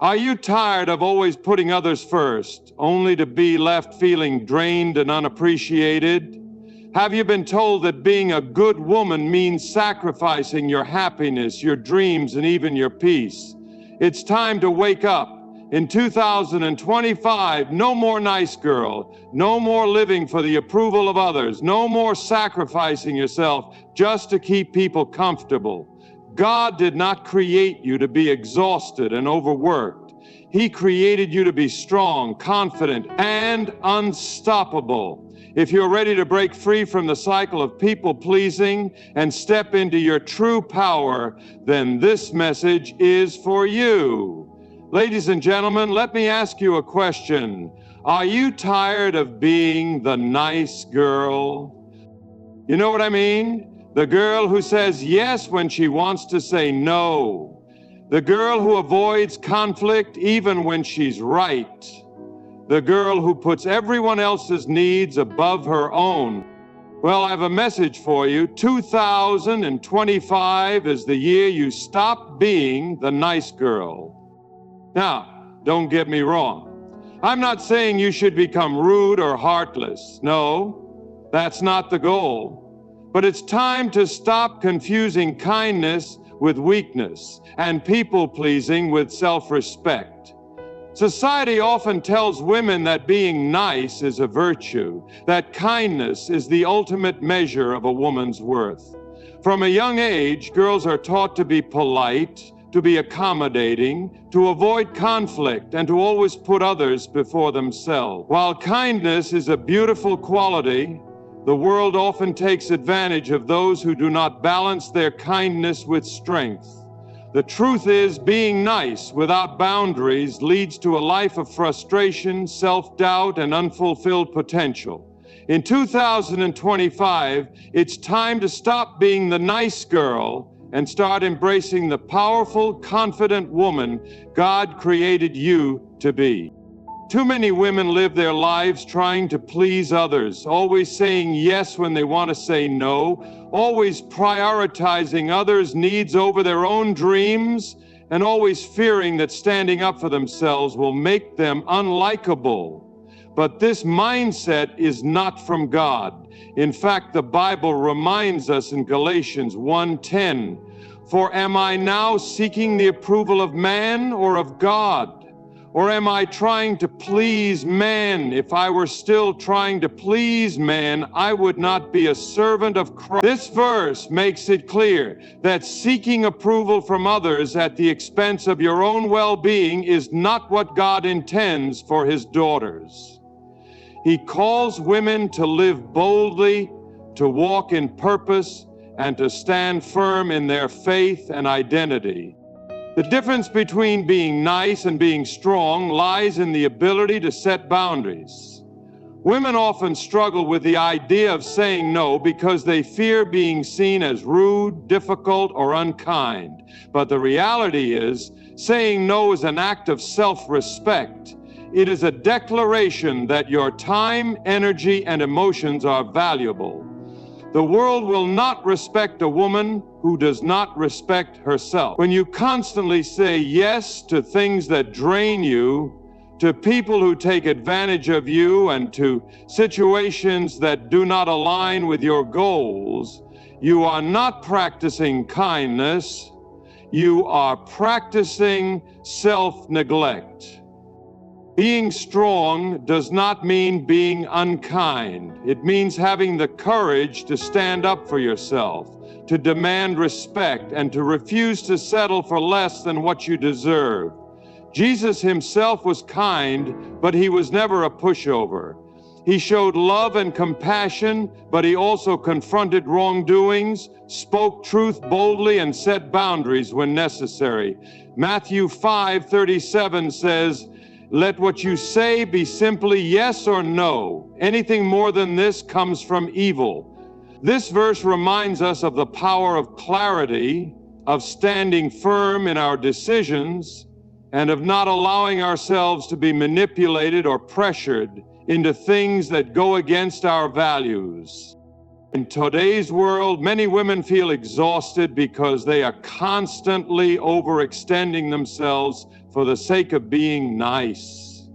Are you tired of always putting others first, only to be left feeling drained and unappreciated? Have you been told that being a good woman means sacrificing your happiness, your dreams, and even your peace? It's time to wake up. In 2025, no more nice girl, no more living for the approval of others, no more sacrificing yourself just to keep people comfortable. God did not create you to be exhausted and overworked. He created you to be strong, confident, and unstoppable. If you're ready to break free from the cycle of people-pleasing and step into your true power, then this message is for you. Ladies and gentlemen, let me ask you a question. Are you tired of being the nice girl? You know what I mean? The girl who says yes when she wants to say no. The girl who avoids conflict even when she's right. The girl who puts everyone else's needs above her own. Well, I have a message for you. 2025 is the year you stop being the nice girl. Now, don't get me wrong. I'm not saying you should become rude or heartless. No, that's not the goal. But it's time to stop confusing kindness with weakness and people-pleasing with self-respect. Society often tells women that being nice is a virtue, that kindness is the ultimate measure of a woman's worth. From a young age, girls are taught to be polite, to be accommodating, to avoid conflict, and to always put others before themselves. While kindness is a beautiful quality, the world often takes advantage of those who do not balance their kindness with strength. The truth is, being nice without boundaries leads to a life of frustration, self-doubt, and unfulfilled potential. In 2025, it's time to stop being the nice girl and start embracing the powerful, confident woman God created you to be. Too many women live their lives trying to please others, always saying yes when they want to say no, always prioritizing others' needs over their own dreams, and always fearing that standing up for themselves will make them unlikable. But this mindset is not from God. In fact, the Bible reminds us in Galatians 1:10, "For am I now seeking the approval of man or of God? Or am I trying to please man? If I were still trying to please man, I would not be a servant of Christ." This verse makes it clear that seeking approval from others at the expense of your own well-being is not what God intends for his daughters. He calls women to live boldly, to walk in purpose, and to stand firm in their faith and identity. The difference between being nice and being strong lies in the ability to set boundaries. Women often struggle with the idea of saying no because they fear being seen as rude, difficult, or unkind. But the reality is, saying no is an act of self-respect. It is a declaration that your time, energy, and emotions are valuable. The world will not respect a woman who does not respect herself. When you constantly say yes to things that drain you, to people who take advantage of you, and to situations that do not align with your goals, you are not practicing kindness, you are practicing self-neglect. Being strong does not mean being unkind. It means having the courage to stand up for yourself, to demand respect, and to refuse to settle for less than what you deserve. Jesus himself was kind, but he was never a pushover. He showed love and compassion, but he also confronted wrongdoings, spoke truth boldly, and set boundaries when necessary. Matthew 5:37 says, "Let what you say be simply yes or no. Anything more than this comes from evil." This verse reminds us of the power of clarity, of standing firm in our decisions, and of not allowing ourselves to be manipulated or pressured into things that go against our values. In today's world, many women feel exhausted because they are constantly overextending themselves for the sake of being nice.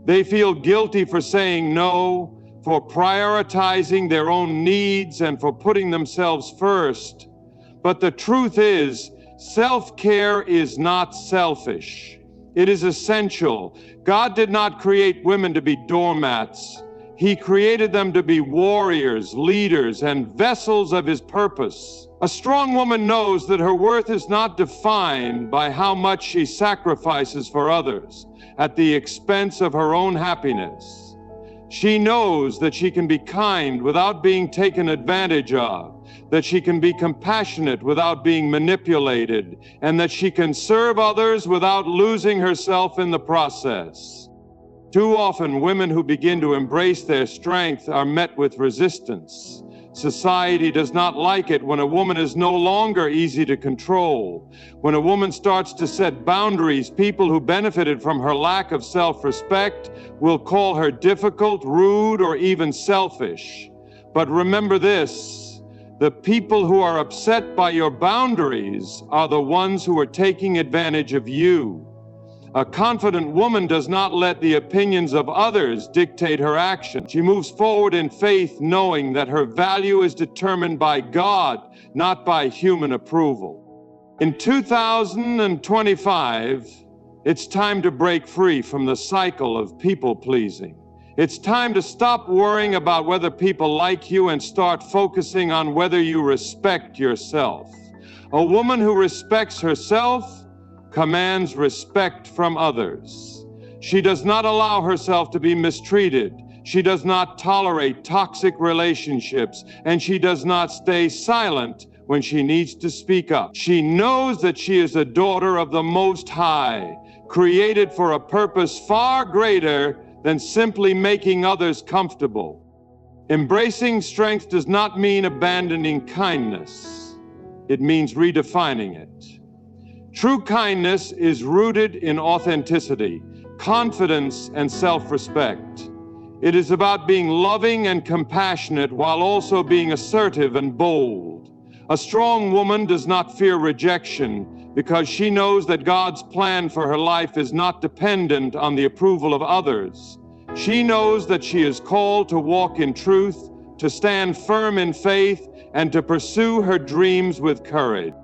They feel guilty for saying no, for prioritizing their own needs, and for putting themselves first. But the truth is, self-care is not selfish. It is essential. God did not create women to be doormats. He created them to be warriors, leaders, and vessels of His purpose. A strong woman knows that her worth is not defined by how much she sacrifices for others at the expense of her own happiness. She knows that she can be kind without being taken advantage of, that she can be compassionate without being manipulated, and that she can serve others without losing herself in the process. Too often, women who begin to embrace their strength are met with resistance. Society does not like it when a woman is no longer easy to control. When a woman starts to set boundaries, people who benefited from her lack of self-respect will call her difficult, rude, or even selfish. But remember this: the people who are upset by your boundaries are the ones who are taking advantage of you. A confident woman does not let the opinions of others dictate her action. She moves forward in faith, knowing that her value is determined by God, not by human approval. In 2025, it's time to break free from the cycle of people-pleasing. It's time to stop worrying about whether people like you and start focusing on whether you respect yourself. A woman who respects herself commands respect from others. She does not allow herself to be mistreated. She does not tolerate toxic relationships, and she does not stay silent when she needs to speak up. She knows that she is a daughter of the Most High, created for a purpose far greater than simply making others comfortable. Embracing strength does not mean abandoning kindness. It means redefining it. True kindness is rooted in authenticity, confidence, and self-respect. It is about being loving and compassionate while also being assertive and bold. A strong woman does not fear rejection because she knows that God's plan for her life is not dependent on the approval of others. She knows that she is called to walk in truth, to stand firm in faith, and to pursue her dreams with courage.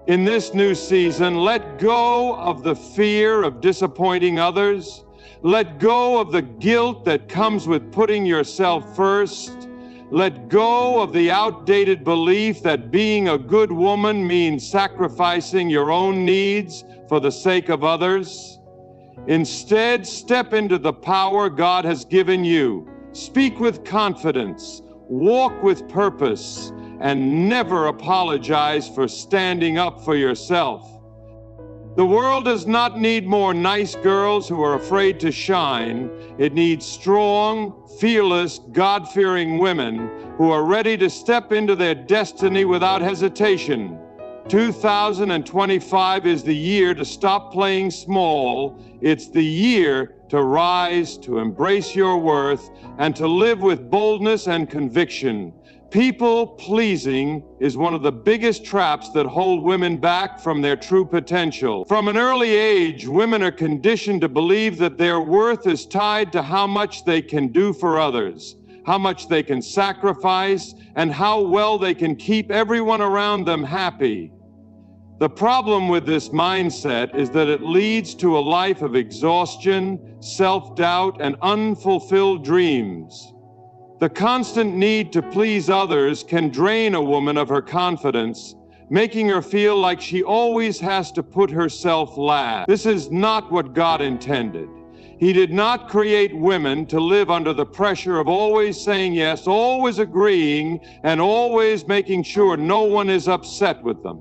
In this new season, let go of the fear of disappointing others. Let go of the guilt that comes with putting yourself first. Let go of the outdated belief that being a good woman means sacrificing your own needs for the sake of others. Instead, step into the power God has given you. Speak with confidence, walk with purpose, and never apologize for standing up for yourself. The world does not need more nice girls who are afraid to shine. It needs strong, fearless, God-fearing women who are ready to step into their destiny without hesitation. 2025 is the year to stop playing small. It's the year to rise, to embrace your worth, and to live with boldness and conviction. People-pleasing is one of the biggest traps that hold women back from their true potential. From an early age, women are conditioned to believe that their worth is tied to how much they can do for others, how much they can sacrifice, and how well they can keep everyone around them happy. The problem with this mindset is that it leads to a life of exhaustion, self-doubt, and unfulfilled dreams. The constant need to please others can drain a woman of her confidence, making her feel like she always has to put herself last. This is not what God intended. He did not create women to live under the pressure of always saying yes, always agreeing, and always making sure no one is upset with them.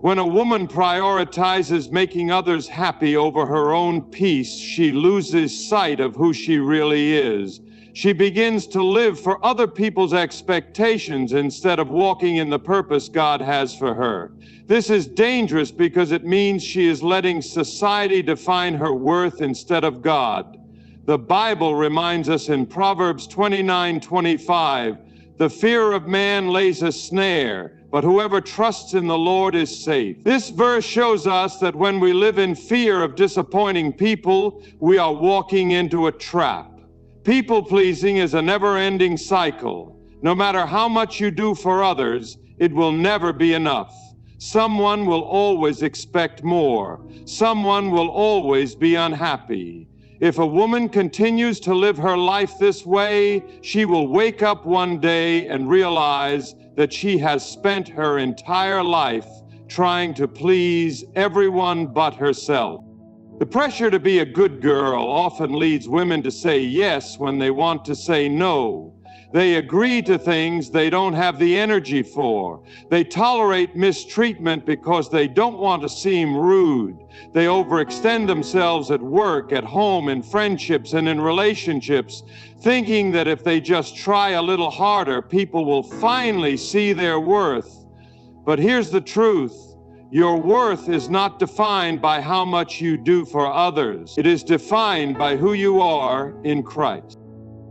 When a woman prioritizes making others happy over her own peace, she loses sight of who she really is. She begins to live for other people's expectations instead of walking in the purpose God has for her. This is dangerous because it means she is letting society define her worth instead of God. The Bible reminds us in Proverbs 29:25, "The fear of man lays a snare, but whoever trusts in the Lord is safe. This verse shows us that when we live in fear of disappointing people, we are walking into a trap. People-pleasing is a never-ending cycle. No matter how much you do for others, it will never be enough. Someone will always expect more. Someone will always be unhappy. If a woman continues to live her life this way, she will wake up one day and realize that she has spent her entire life trying to please everyone but herself. The pressure to be a good girl often leads women to say yes when they want to say no. They agree to things they don't have the energy for. They tolerate mistreatment because they don't want to seem rude. They overextend themselves at work, at home, in friendships, and in relationships, thinking that if they just try a little harder, people will finally see their worth. But here's the truth. Your worth is not defined by how much you do for others. It is defined by who you are in Christ.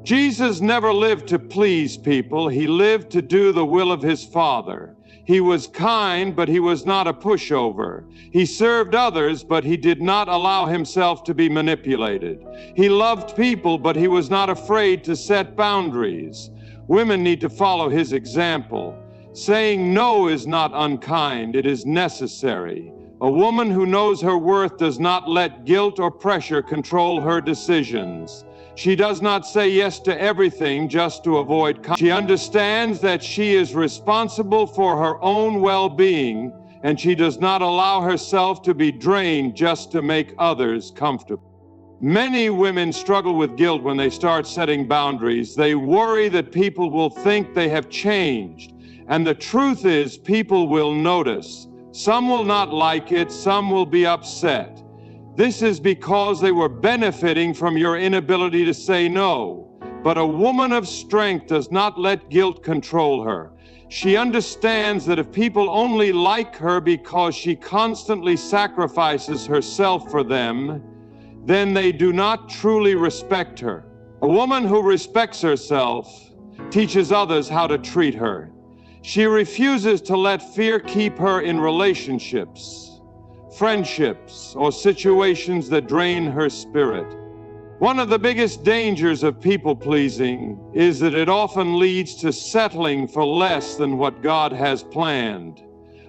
Jesus never lived to please people. He lived to do the will of his Father. He was kind, but he was not a pushover. He served others, but he did not allow himself to be manipulated. He loved people, but he was not afraid to set boundaries. Women need to follow his example. Saying no is not unkind, it is necessary. A woman who knows her worth does not let guilt or pressure control her decisions. She does not say yes to everything just to avoid conflict. She understands that she is responsible for her own well-being, and she does not allow herself to be drained just to make others comfortable. Many women struggle with guilt when they start setting boundaries. They worry that people will think they have changed. And the truth is, people will notice. Some will not like it, some will be upset. This is because they were benefiting from your inability to say no. But a woman of strength does not let guilt control her. She understands that if people only like her because she constantly sacrifices herself for them, then they do not truly respect her. A woman who respects herself teaches others how to treat her. She refuses to let fear keep her in relationships, friendships, or situations that drain her spirit. One of the biggest dangers of people-pleasing is that it often leads to settling for less than what God has planned.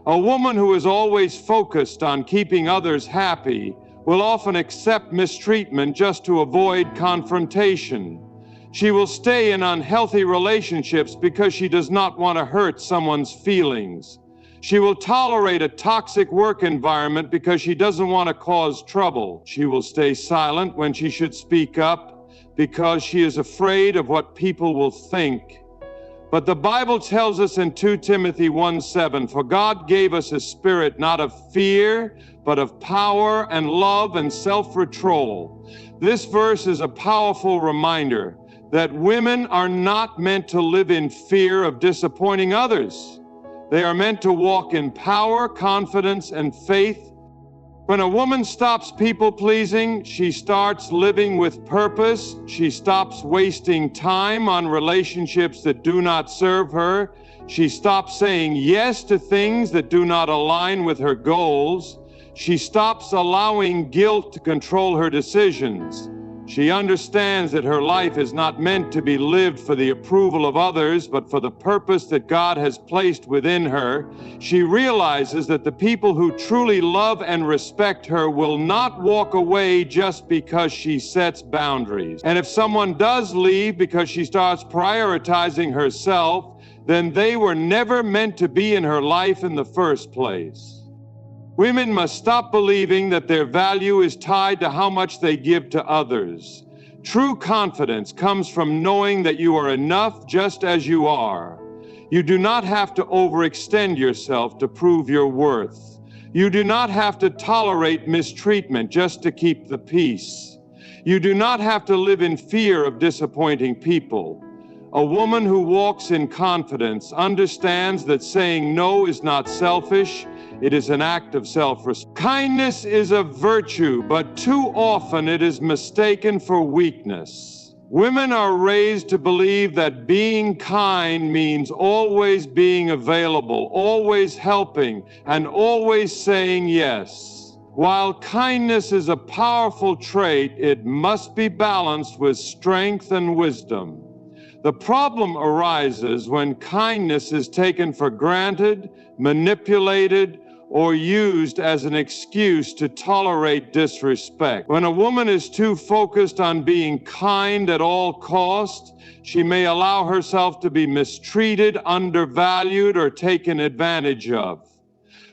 A woman who is always focused on keeping others happy will often accept mistreatment just to avoid confrontation. She will stay in unhealthy relationships because she does not want to hurt someone's feelings. She will tolerate a toxic work environment because she doesn't want to cause trouble. She will stay silent when she should speak up because she is afraid of what people will think. But the Bible tells us in 2 Timothy 1:7, "For God gave us a spirit not of fear, but of power and love and self-control." This verse is a powerful reminder that women are not meant to live in fear of disappointing others. They are meant to walk in power, confidence, and faith. When a woman stops people-pleasing, she starts living with purpose. She stops wasting time on relationships that do not serve her. She stops saying yes to things that do not align with her goals. She stops allowing guilt to control her decisions. She understands that her life is not meant to be lived for the approval of others, but for the purpose that God has placed within her. She realizes that the people who truly love and respect her will not walk away just because she sets boundaries. And if someone does leave because she starts prioritizing herself, then they were never meant to be in her life in the first place. Women must stop believing that their value is tied to how much they give to others. True confidence comes from knowing that you are enough just as you are. You do not have to overextend yourself to prove your worth. You do not have to tolerate mistreatment just to keep the peace. You do not have to live in fear of disappointing people. A woman who walks in confidence understands that saying no is not selfish. It is an act of self-respect. Kindness is a virtue, but too often it is mistaken for weakness. Women are raised to believe that being kind means always being available, always helping, and always saying yes. While kindness is a powerful trait, it must be balanced with strength and wisdom. The problem arises when kindness is taken for granted, manipulated, or used as an excuse to tolerate disrespect. When a woman is too focused on being kind at all costs, she may allow herself to be mistreated, undervalued, or taken advantage of.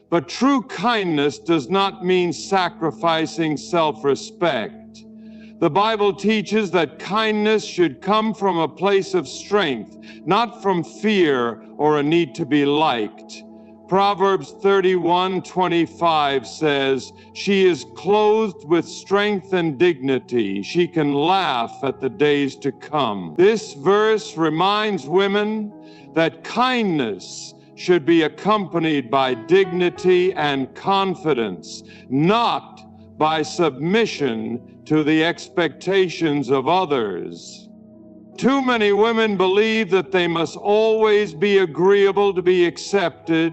But true kindness does not mean sacrificing self-respect. The Bible teaches that kindness should come from a place of strength, not from fear or a need to be liked. Proverbs 31:25 says, "She is clothed with strength and dignity. She can laugh at the days to come." This verse reminds women that kindness should be accompanied by dignity and confidence, not by submission to the expectations of others. Too many women believe that they must always be agreeable to be accepted.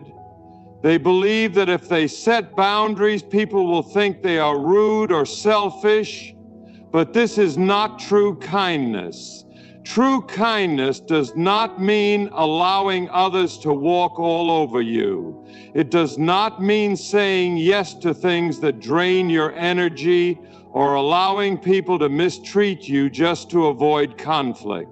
They believe that if they set boundaries, people will think they are rude or selfish. But this is not true kindness. True kindness does not mean allowing others to walk all over you. It does not mean saying yes to things that drain your energy or allowing people to mistreat you just to avoid conflict.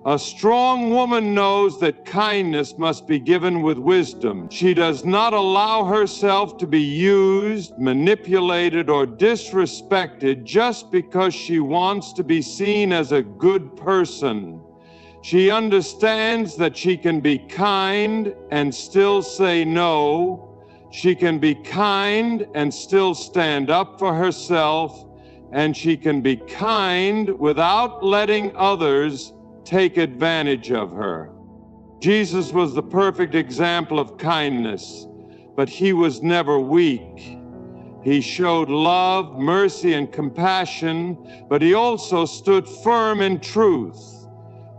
A strong woman knows that kindness must be given with wisdom. She does not allow herself to be used, manipulated, or disrespected just because she wants to be seen as a good person. She understands that she can be kind and still say no. She can be kind and still stand up for herself. And she can be kind without letting others take advantage of her. Jesus was the perfect example of kindness, but he was never weak. He showed love, mercy, and compassion, but he also stood firm in truth.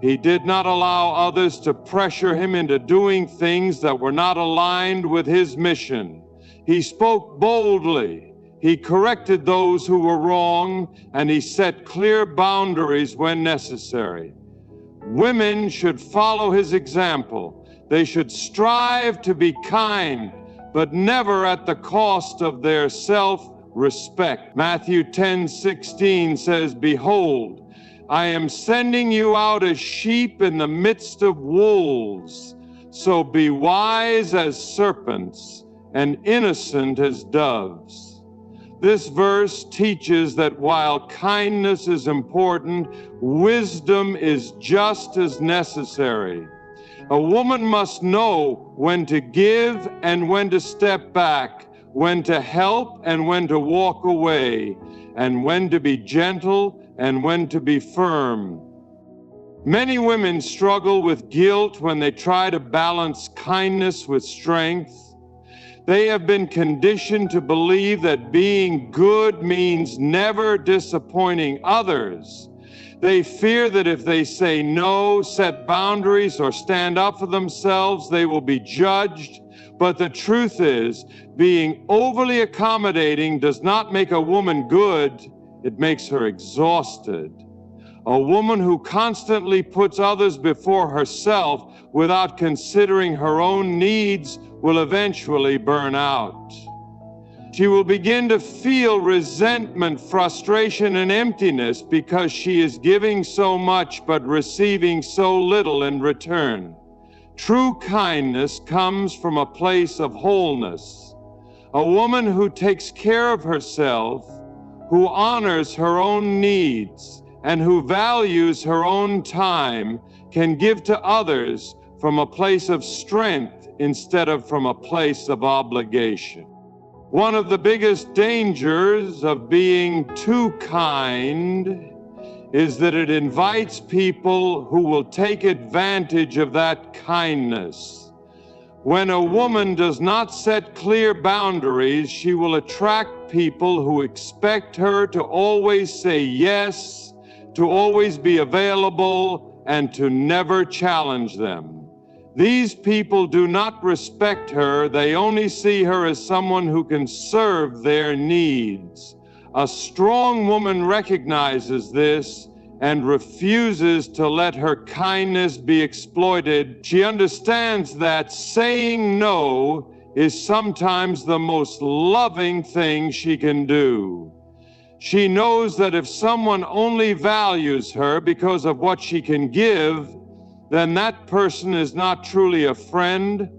He did not allow others to pressure him into doing things that were not aligned with his mission. He spoke boldly. He corrected those who were wrong, and he set clear boundaries when necessary. Women should follow his example. They should strive to be kind, but never at the cost of their self-respect. Matthew 10:16 says, "Behold, I am sending you out as sheep in the midst of wolves. So be wise as serpents and innocent as doves." This verse teaches that while kindness is important, wisdom is just as necessary. A woman must know when to give and when to step back, when to help and when to walk away, and when to be gentle and when to be firm. Many women struggle with guilt when they try to balance kindness with strength. They have been conditioned to believe that being good means never disappointing others. They fear that if they say no, set boundaries, or stand up for themselves, they will be judged. But the truth is, being overly accommodating does not make a woman good, it makes her exhausted. A woman who constantly puts others before herself without considering her own needs will eventually burn out. She will begin to feel resentment, frustration, and emptiness because she is giving so much but receiving so little in return. True kindness comes from a place of wholeness. A woman who takes care of herself, who honors her own needs, and who values her own time can give to others from a place of strength instead of from a place of obligation. One of the biggest dangers of being too kind is that it invites people who will take advantage of that kindness. When a woman does not set clear boundaries, she will attract people who expect her to always say yes, to always be available, and to never challenge them. These people do not respect her. They only see her as someone who can serve their needs. A strong woman recognizes this and refuses to let her kindness be exploited. She understands that saying no is sometimes the most loving thing she can do. She knows that if someone only values her because of what she can give, then that person is not truly a friend,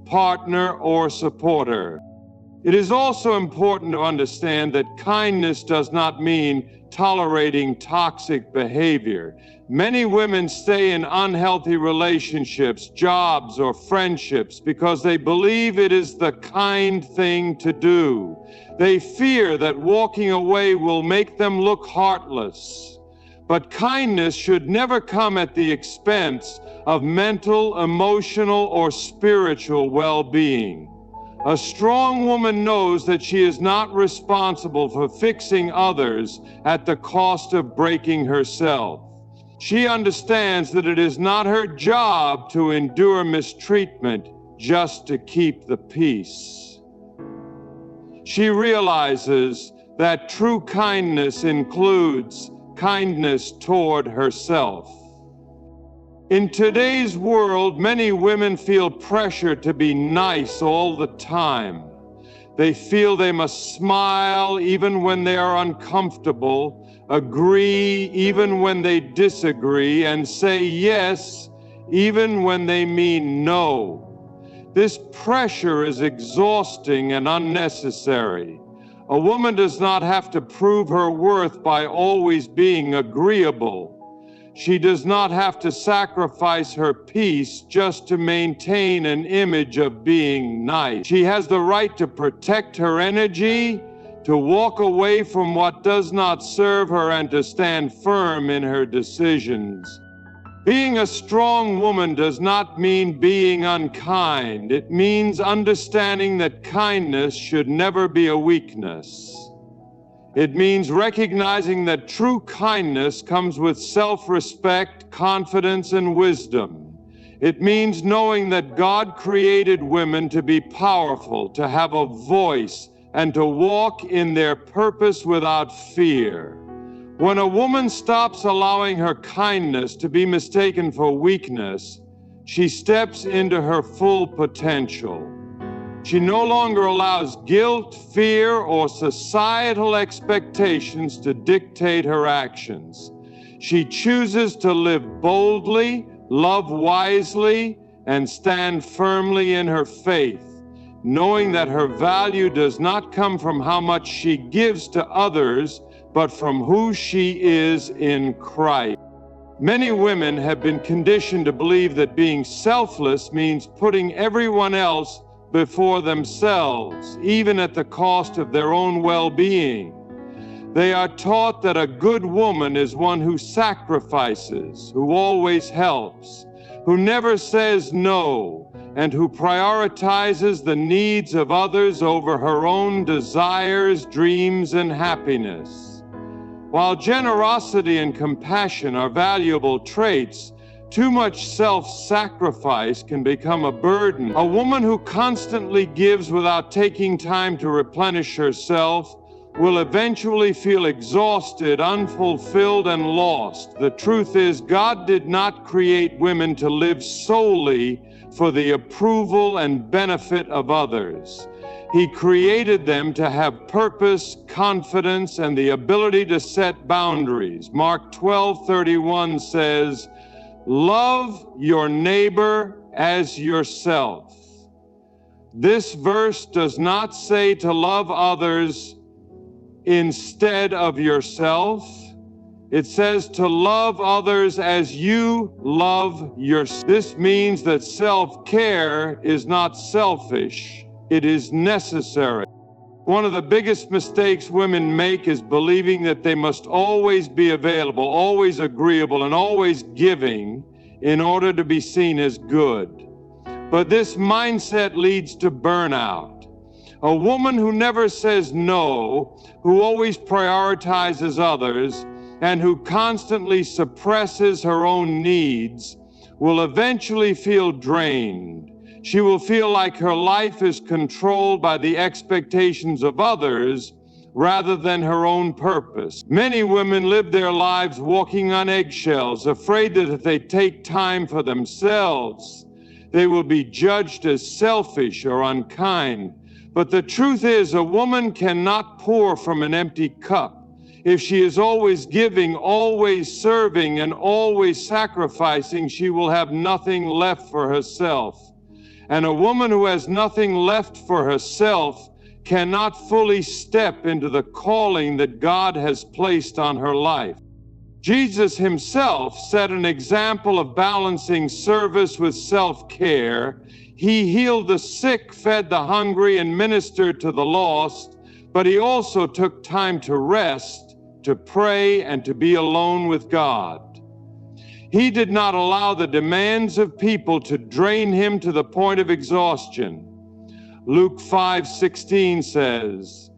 partner, or supporter. It is also important to understand that kindness does not mean tolerating toxic behavior. Many women stay in unhealthy relationships, jobs, or friendships because they believe it is the kind thing to do. They fear that walking away will make them look heartless. But kindness should never come at the expense of mental, emotional, or spiritual well-being. A strong woman knows that she is not responsible for fixing others at the cost of breaking herself. She understands that it is not her job to endure mistreatment just to keep the peace. She realizes that true kindness includes kindness toward herself. In today's world, many women feel pressure to be nice all the time. They feel they must smile even when they are uncomfortable, agree even when they disagree, and say yes even when they mean no. This pressure is exhausting and unnecessary. A woman does not have to prove her worth by always being agreeable. She does not have to sacrifice her peace just to maintain an image of being nice. She has the right to protect her energy, to walk away from what does not serve her, and to stand firm in her decisions. Being a strong woman does not mean being unkind. It means understanding that kindness should never be a weakness. It means recognizing that true kindness comes with self-respect, confidence, and wisdom. It means knowing that God created women to be powerful, to have a voice, and to walk in their purpose without fear. When a woman stops allowing her kindness to be mistaken for weakness, she steps into her full potential. She no longer allows guilt, fear, or societal expectations to dictate her actions. She chooses to live boldly, love wisely, and stand firmly in her faith, knowing that her value does not come from how much she gives to others, but from who she is in Christ. Many women have been conditioned to believe that being selfless means putting everyone else before themselves, even at the cost of their own well-being. They are taught that a good woman is one who sacrifices, who always helps, who never says no, and who prioritizes the needs of others over her own desires, dreams, and happiness. While generosity and compassion are valuable traits, too much self-sacrifice can become a burden. A woman who constantly gives without taking time to replenish herself will eventually feel exhausted, unfulfilled, and lost. The truth is, God did not create women to live solely for the approval and benefit of others. He created them to have purpose, confidence, and the ability to set boundaries. Mark 12:31 says, "Love your neighbor as yourself." This verse does not say to love others instead of yourself. It says to love others as you love yourself. This means that self-care is not selfish, it is necessary. One of the biggest mistakes women make is believing that they must always be available, always agreeable, and always giving in order to be seen as good. But this mindset leads to burnout. A woman who never says no, who always prioritizes others, and who constantly suppresses her own needs will eventually feel drained. She will feel like her life is controlled by the expectations of others rather than her own purpose. Many women live their lives walking on eggshells, afraid that if they take time for themselves, they will be judged as selfish or unkind. But the truth is, a woman cannot pour from an empty cup. If she is always giving, always serving, and always sacrificing, she will have nothing left for herself. And a woman who has nothing left for herself cannot fully step into the calling that God has placed on her life. Jesus himself set an example of balancing service with self-care. He healed the sick, fed the hungry, and ministered to the lost, but he also took time to rest, to pray, and to be alone with God. He did not allow the demands of people to drain him to the point of exhaustion. Luke 5:16 says,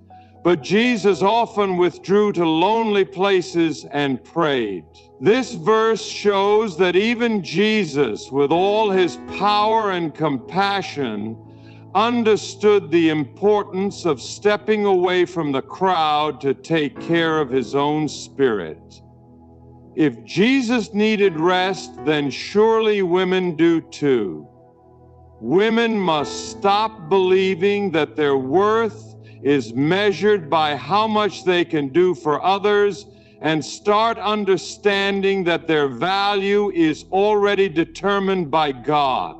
"But Jesus often withdrew to lonely places and prayed." This verse shows that even Jesus, with all his power and compassion, understood the importance of stepping away from the crowd to take care of his own spirit. If Jesus needed rest, then surely women do too. Women must stop believing that their worth is measured by how much they can do for others and start understanding that their value is already determined by God.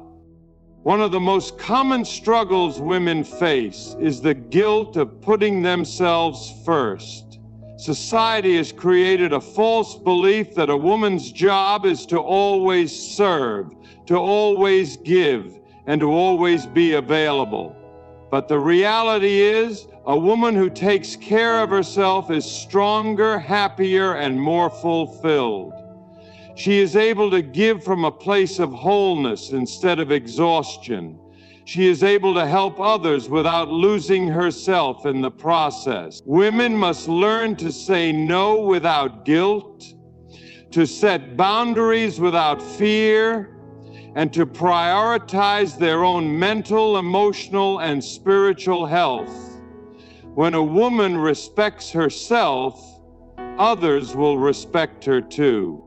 One of the most common struggles women face is the guilt of putting themselves first. Society has created a false belief that a woman's job is to always serve, to always give, and to always be available. But the reality is, a woman who takes care of herself is stronger, happier, and more fulfilled. She is able to give from a place of wholeness instead of exhaustion. She is able to help others without losing herself in the process. Women must learn to say no without guilt, to set boundaries without fear, and to prioritize their own mental, emotional, and spiritual health. When a woman respects herself, others will respect her too.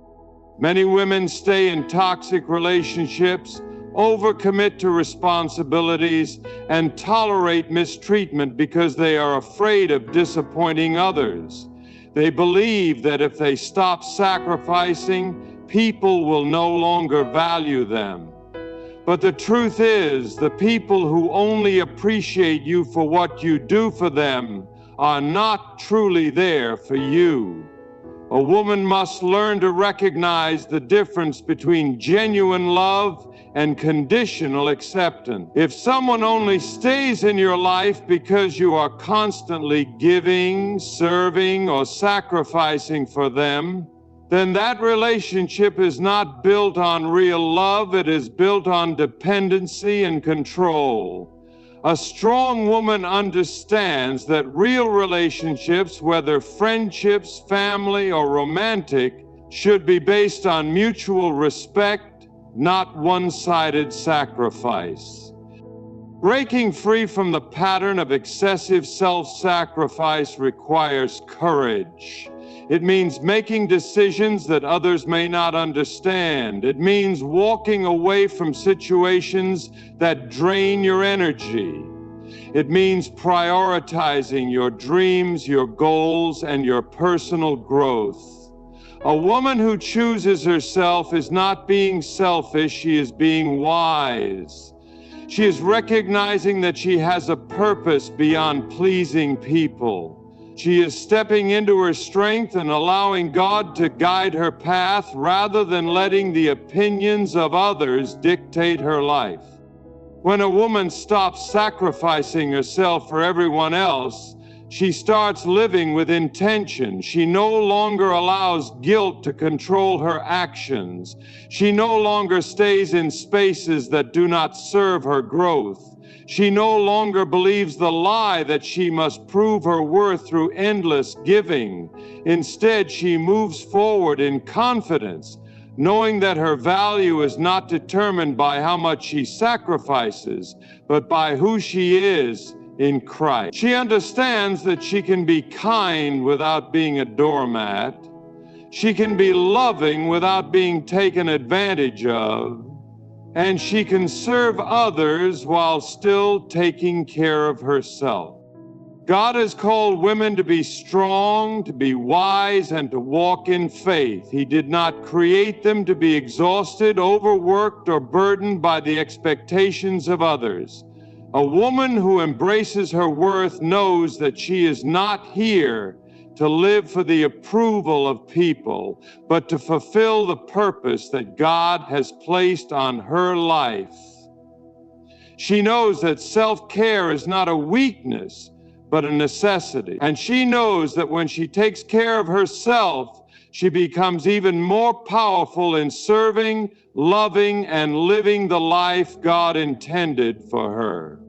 Many women stay in toxic relationships, overcommit to responsibilities, and tolerate mistreatment because they are afraid of disappointing others. They believe that if they stop sacrificing, people will no longer value them. But the truth is, the people who only appreciate you for what you do for them are not truly there for you. A woman must learn to recognize the difference between genuine love and conditional acceptance. If someone only stays in your life because you are constantly giving, serving, or sacrificing for them, then that relationship is not built on real love. It is built on dependency and control. A strong woman understands that real relationships, whether friendships, family, or romantic, should be based on mutual respect, not one-sided sacrifice. Breaking free from the pattern of excessive self-sacrifice requires courage. It means making decisions that others may not understand. It means walking away from situations that drain your energy. It means prioritizing your dreams, your goals, and your personal growth. A woman who chooses herself is not being selfish, she is being wise. She is recognizing that she has a purpose beyond pleasing people. She is stepping into her strength and allowing God to guide her path rather than letting the opinions of others dictate her life. When a woman stops sacrificing herself for everyone else, she starts living with intention. She no longer allows guilt to control her actions. She no longer stays in spaces that do not serve her growth. She no longer believes the lie that she must prove her worth through endless giving. Instead, she moves forward in confidence, knowing that her value is not determined by how much she sacrifices, but by who she is in Christ. She understands that she can be kind without being a doormat. She can be loving without being taken advantage of. And she can serve others while still taking care of herself. God has called women to be strong, to be wise, and to walk in faith. He did not create them to be exhausted, overworked, or burdened by the expectations of others. A woman who embraces her worth knows that she is not here to live for the approval of people, but to fulfill the purpose that God has placed on her life. She knows that self-care is not a weakness, but a necessity. And she knows that when she takes care of herself, she becomes even more powerful in serving, loving, and living the life God intended for her.